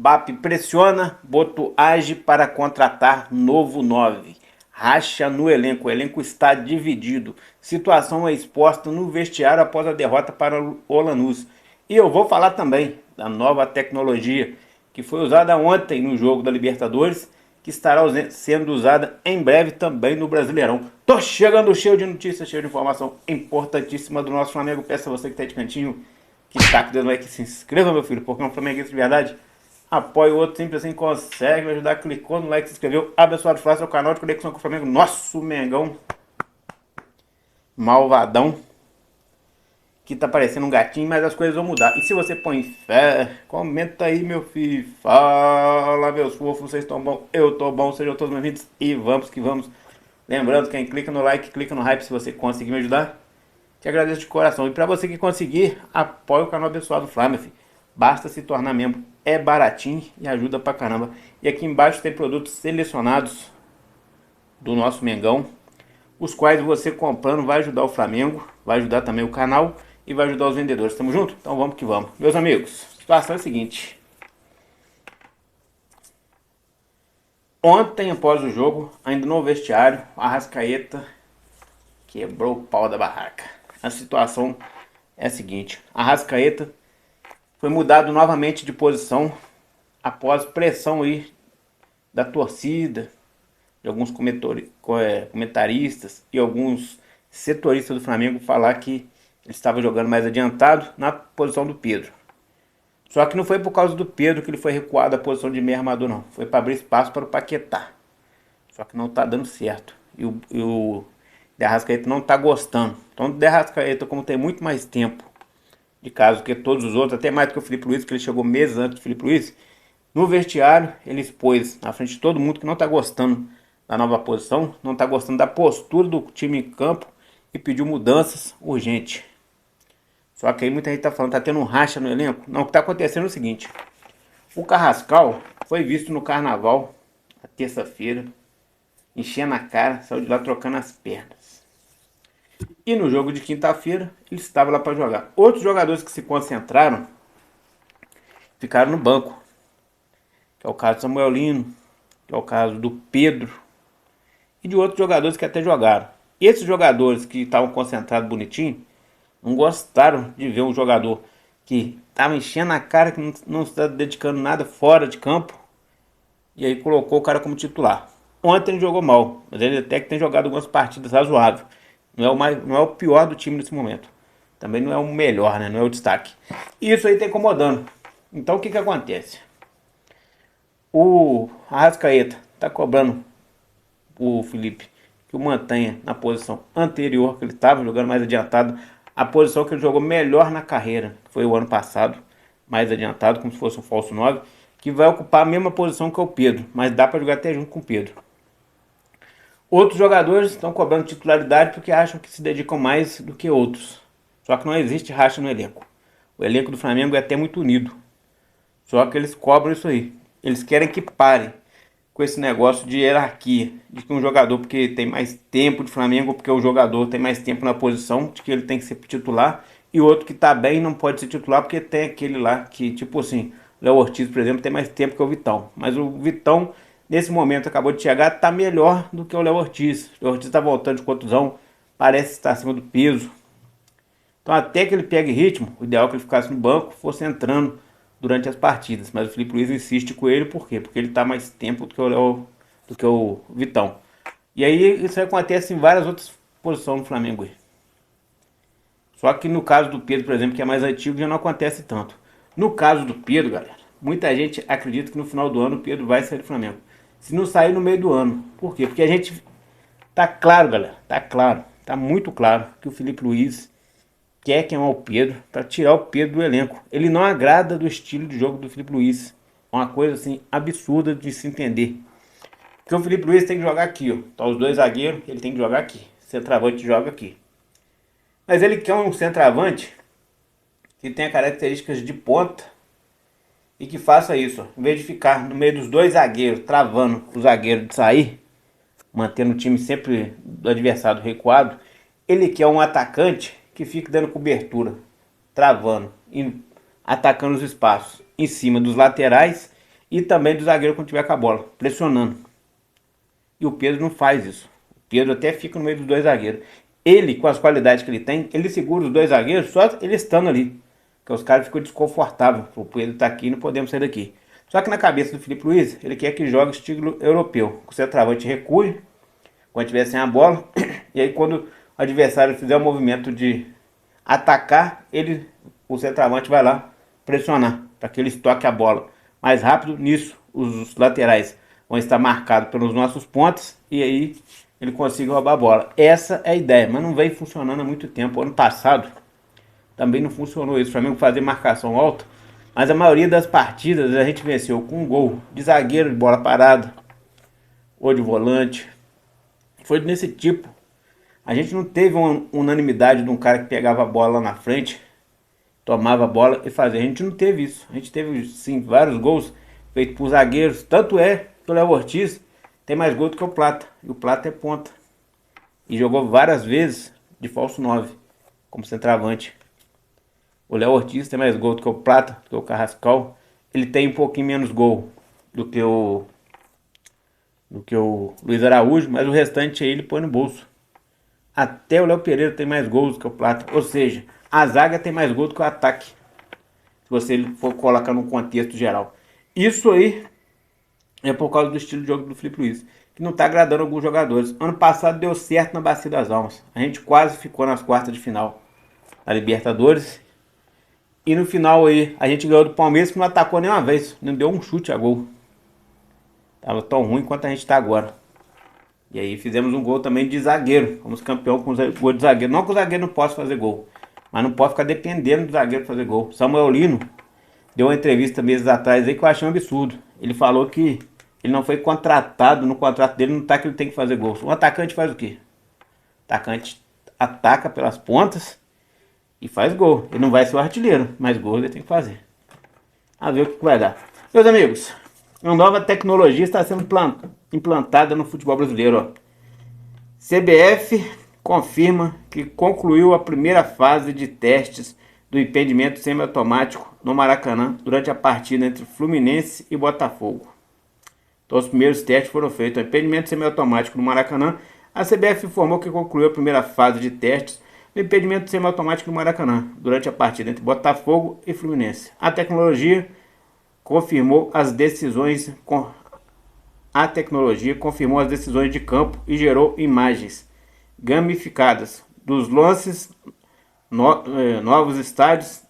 BAP pressiona, Boto age para contratar novo 9. Racha no elenco, o elenco está dividido. Situação é exposta no vestiário após a derrota para o Lanús. E eu vou falar também da nova tecnologia que foi usada ontem no jogo da Libertadores, que estará sendo usada em breve também no Brasileirão. Tô chegando cheio de notícias, cheio de informação importantíssima do nosso Flamengo. Peço a você que está de cantinho, que tá com o dedo no like, se inscreva, meu filho, porque é um flamenguista de verdade. Apoie o outro, simples assim, consegue me ajudar. Clicou no like, se inscreveu. Abençoado, faça o canal de conexão com o Flamengo. Nosso Mengão malvadão, que tá parecendo um gatinho, mas as coisas vão mudar. E se você põe fé, comenta aí, meu filho. Fala, meus fofos, vocês estão bom? Eu tô bom, sejam todos bem-vindos e vamos que vamos. Lembrando, quem clica no like, clica no hype se você conseguir me ajudar. Te agradeço de coração. E para você que conseguir, apoie o canal Abençoado Flamengo, filho. Basta se tornar membro, é baratinho e ajuda pra caramba. E aqui embaixo tem produtos selecionados do nosso Mengão, os quais você comprando vai ajudar o Flamengo, vai ajudar também o canal e vai ajudar os vendedores. Tamo junto? Então vamos que vamos. Meus amigos, a situação é a seguinte. Ontem, após o jogo, ainda no vestiário, a Arrascaeta quebrou o pau da barraca. A situação é a seguinte. A Arrascaeta foi mudado novamente de posição após pressão aí da torcida, de alguns comentaristas e alguns setoristas do Flamengo falar que ele estava jogando mais adiantado na posição do Pedro. Só que não foi por causa do Pedro que ele foi recuado da posição de meio armador, não. Foi para abrir espaço para o Paquetá. Só que não está dando certo. E o De Arrascaeta não está gostando. Então o De Arrascaeta, como tem muito mais tempo de caso que todos os outros, até mais do que o Felipe Luiz, que ele chegou meses antes do Felipe Luiz, no vestiário ele expôs na frente de todo mundo que não está gostando da nova posição, não está gostando da postura do time em campo e pediu mudanças urgentes. Só que aí muita gente está falando, está tendo um racha no elenco. Não, o que está acontecendo é o seguinte. O Carrascal foi visto no Carnaval, na terça-feira, enchendo a cara, saiu de lá trocando as pernas. E no jogo de quinta-feira, ele estava lá para jogar. Outros jogadores que se concentraram ficaram no banco. Que é o caso do Samuel Lino, que é o caso do Pedro. E de outros jogadores que até jogaram. E esses jogadores que estavam concentrados bonitinho, não gostaram de ver um jogador que estava enchendo a cara, que não está dedicando nada fora de campo. E aí colocou o cara como titular. Ontem ele jogou mal, mas ele até que tem jogado algumas partidas razoáveis. Não é o pior do time nesse momento. Também não é o melhor, né? Não é o destaque. E isso aí tá incomodando. Então o que acontece? O Arrascaeta tá cobrando o Felipe que o mantenha na posição anterior, que ele estava jogando mais adiantado. A posição que ele jogou melhor na carreira, que foi o ano passado, mais adiantado, como se fosse um falso 9, que vai ocupar a mesma posição que o Pedro, mas dá para jogar até junto com o Pedro. Outros jogadores estão cobrando titularidade porque acham que se dedicam mais do que outros. Só que não existe racha no elenco. O elenco do Flamengo é até muito unido. Só que eles cobram isso aí. Eles querem que pare com esse negócio de hierarquia. De que um jogador, porque tem mais tempo de Flamengo, porque o jogador tem mais tempo na posição, de que ele tem que ser titular. E outro que tá bem não pode ser titular porque tem aquele lá que, tipo assim, o Léo Ortiz, por exemplo, tem mais tempo que o Vitão. Mas o Vitão, nesse momento, acabou de chegar, tá melhor do que o Léo Ortiz. O Léo Ortiz tá voltando de contusão, parece estar acima do peso. Então até que ele pegue ritmo, o ideal é que ele ficasse no banco, fosse entrando durante as partidas. Mas o Felipe Luiz insiste com ele, por quê? Porque ele tá mais tempo do que o Vitão. E aí isso acontece em várias outras posições no Flamengo. Só que no caso do Pedro, por exemplo, que é mais antigo, já não acontece tanto. No caso do Pedro, galera, muita gente acredita que no final do ano o Pedro vai sair do Flamengo. Se não sair no meio do ano. Por quê? Porque a gente... Tá claro, galera. Tá claro. Tá muito claro que o Felipe Luiz quer queimar o Pedro para tirar o Pedro do elenco. Ele não agrada do estilo de jogo do Felipe Luiz. É uma coisa assim absurda de se entender. Porque o Felipe Luiz tem que jogar aqui, ó. Tá os dois zagueiros, ele tem que jogar aqui. O centroavante joga aqui. Mas ele quer um centroavante que tenha características de ponta e que faça isso, ó. Em vez de ficar no meio dos dois zagueiros, travando o zagueiro de sair, mantendo o time sempre do adversário recuado, ele quer um atacante que fique dando cobertura, travando e atacando os espaços em cima dos laterais E também do zagueiro quando tiver com a bola, pressionando. E o Pedro não faz isso. O Pedro até fica no meio dos dois zagueiros. Ele, com as qualidades que ele tem, ele segura os dois zagueiros só ele estando ali. Porque os caras ficam desconfortáveis. O Pedro tá aqui e não podemos sair daqui. Só que na cabeça do Filipe Luiz, ele quer que jogue estilo europeu. O centroavante recue quando tiver sem a bola. E aí quando o adversário fizer o movimento de atacar, o centroavante vai lá pressionar para que ele estoque a bola mais rápido. Nisso, os laterais vão estar marcados pelos nossos pontas e aí ele consiga roubar a bola. Essa é a ideia, mas não vem funcionando há muito tempo. Ano passado também não funcionou isso. O Flamengo fazia marcação alta, mas a maioria das partidas a gente venceu com um gol de zagueiro de bola parada ou de volante. Foi nesse tipo. A gente não teve uma unanimidade de um cara que pegava a bola lá na frente, tomava a bola e fazia. A gente não teve isso. A gente teve, sim, vários gols feitos por zagueiros. Tanto é que o Léo Ortiz tem mais gols do que o Plata. E o Plata é ponta. E jogou várias vezes de falso 9, como centroavante. O Léo Ortiz tem mais gols do que o Plata, do que o Carrascal. Ele tem um pouquinho menos gol do que o Luiz Araújo, mas o restante aí ele põe no bolso. Até o Léo Pereira tem mais gols do que o Plata. Ou seja, a zaga tem mais gols do que o ataque. Se você for colocar num contexto geral. Isso aí é por causa do estilo de jogo do Filipe Luiz, que não está agradando alguns jogadores. Ano passado deu certo na Bacia das Almas. A gente quase ficou nas quartas de final da Libertadores. E no final aí, a gente ganhou do Palmeiras que não atacou nenhuma vez. Não deu um chute a gol. Tava tão ruim quanto a gente está agora. E aí fizemos um gol também de zagueiro. Fomos campeão com gol de zagueiro. Não que o zagueiro não possa fazer gol, mas não pode ficar dependendo do zagueiro fazer gol. Samuel Lino deu uma entrevista meses atrás aí que eu achei um absurdo. Ele falou que ele não foi contratado, no contrato dele não está que ele tem que fazer gol. Um atacante faz o quê? O atacante ataca pelas pontas e faz gol. Ele não vai ser o artilheiro, mas gol ele tem que fazer. A ver o que vai dar. Meus amigos, uma nova tecnologia está sendo implantada no futebol brasileiro. Ó. CBF confirma que concluiu a primeira fase de testes do impedimento semiautomático no Maracanã durante a partida entre Fluminense e Botafogo. Então os primeiros testes foram feitos. O impedimento semiautomático no Maracanã. A CBF informou que concluiu a primeira fase de testes do impedimento semiautomático no Maracanã durante a partida entre Botafogo e Fluminense. A tecnologia confirmou as decisões de campo e gerou imagens gamificadas dos lances, novos estádios.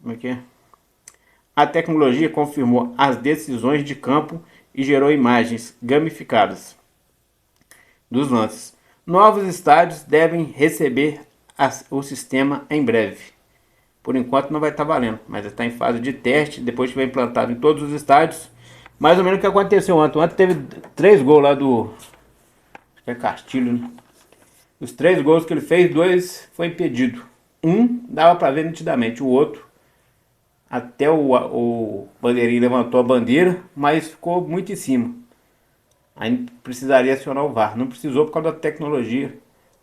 Como é que é? A tecnologia confirmou as decisões de campo e gerou imagens gamificadas dos lances. Novos estádios devem receber o sistema em breve. Por enquanto não vai estar valendo, mas está em fase de teste. Depois que vai implantado em todos os estádios. Mais ou menos o que aconteceu ontem. Ontem teve 3 gols lá do... Acho que é Castilho, né? Os 3 gols que ele fez, 2 foi impedido. Um dava para ver nitidamente, o outro até o bandeirinho levantou a bandeira, mas ficou muito em cima. Aí precisaria acionar o VAR. Não precisou por causa da tecnologia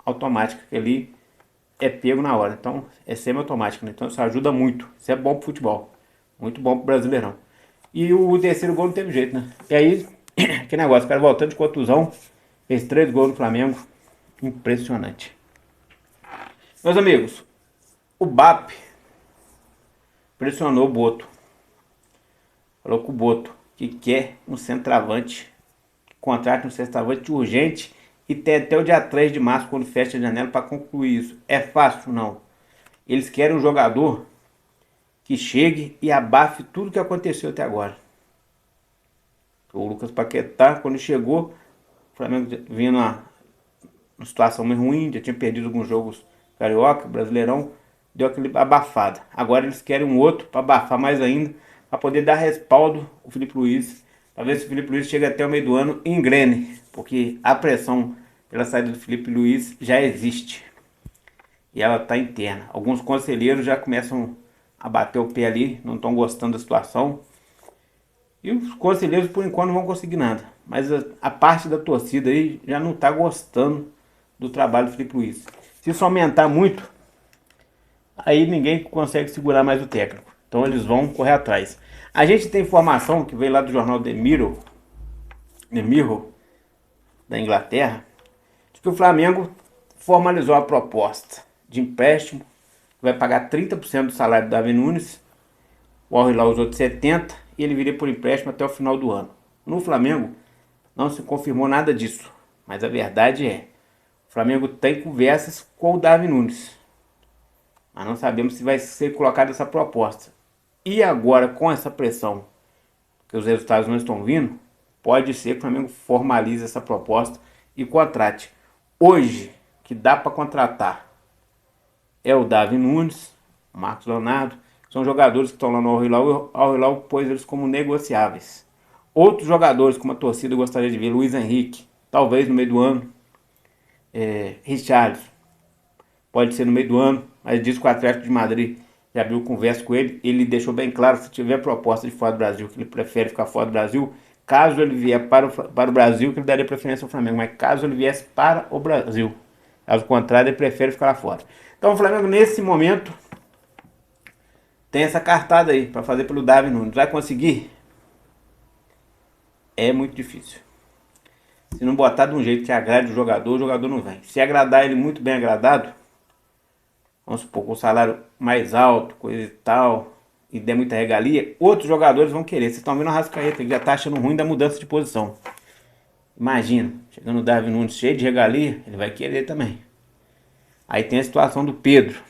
automática, que ali é pego na hora. Então é semi-automático, né? Então isso ajuda muito. Isso é bom pro futebol. Muito bom pro Brasileirão. E o terceiro gol não teve jeito, né? E aí, que negócio, o cara voltando de contusão, fez 3 gols no Flamengo. Impressionante. Meus amigos, o BAP pressionou o Boto. Falou com o Boto que quer um centroavante, que contrate um centroavante urgente e tem até o dia 3 de março, quando fecha a janela, para concluir isso. É fácil? Não. Eles querem um jogador que chegue e abafe tudo que aconteceu até agora. O Lucas Paquetá, quando chegou, o Flamengo vinha numa situação meio ruim, já tinha perdido alguns jogos carioca, brasileirão, deu aquele abafada. Agora eles querem um outro para abafar mais ainda, para poder dar respaldo ao Filipe Luiz, para ver se o Filipe Luiz chega até o meio do ano e engrene, porque a pressão pela saída do Filipe Luiz já existe e ela está interna. Alguns conselheiros já começam a bater o pé ali, não estão gostando da situação. E os conselheiros por enquanto não vão conseguir nada. Mas a parte da torcida aí já não está gostando do trabalho do Filipe Luiz. Se isso aumentar muito, aí ninguém consegue segurar mais o técnico. Então eles vão correr atrás. A gente tem informação que veio lá do jornal The Mirror, da Inglaterra, de que o Flamengo formalizou a proposta de empréstimo, vai pagar 30% do salário do Davi Nunes, o Al Hilal os outros 70%, e ele viria por empréstimo até o final do ano. No Flamengo não se confirmou nada disso, mas a verdade é, o Flamengo tem conversas com o Davi Nunes, mas não sabemos se vai ser colocada essa proposta. E agora, com essa pressão, que os resultados não estão vindo, pode ser que o Flamengo formalize essa proposta e contrate. Hoje, que dá para contratar é o Davi Nunes, o Marcos Leonardo, que são jogadores que estão lá no Al Hilal, e o Al Hilal pôs eles como negociáveis. Outros jogadores, como a torcida gostaria de ver, Luiz Henrique, talvez no meio do ano, Richarlison, pode ser no meio do ano, mas diz que o Atlético de Madrid já abriu conversa com ele, ele deixou bem claro, se tiver proposta de fora do Brasil, que ele prefere ficar fora do Brasil, caso ele vier para o Brasil, que ele daria preferência ao Flamengo, mas caso ele viesse para o Brasil, caso contrário, ele prefere ficar lá fora. Então o Flamengo nesse momento tem essa cartada aí para fazer pelo Davi Nunes. Vai conseguir? É muito difícil. Se não botar de um jeito que agrade o jogador não vem. Se agradar ele muito bem agradado, vamos supor, com o salário mais alto, coisa e tal, e der muita regalia, outros jogadores vão querer. Vocês estão vendo o Arrascaeta, que já está achando ruim da mudança de posição. Imagina, chegando o Davi Nunes cheio de regalia, ele vai querer também. Aí tem a situação do Pedro.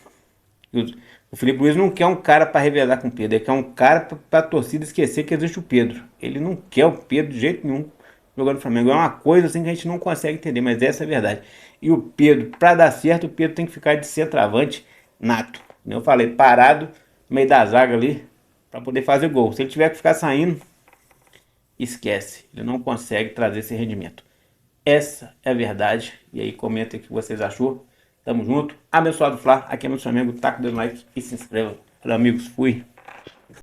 O Felipe Luiz não quer um cara para revelar com o Pedro, ele quer um cara para a torcida esquecer que existe o Pedro. Ele não quer o Pedro de jeito nenhum jogando no Flamengo. É uma coisa assim que a gente não consegue entender, mas essa é a verdade. E o Pedro, para dar certo, o Pedro tem que ficar de centroavante nato. Como eu falei, parado no meio da zaga ali para poder fazer gol. Se ele tiver que ficar saindo, esquece. Ele não consegue trazer esse rendimento. Essa é a verdade. E aí comenta o que vocês achou. Tamo junto. Abençoado Flá. Aqui é meu Flamengo. Taca o like e se inscreva. Valeu, amigos. Fui.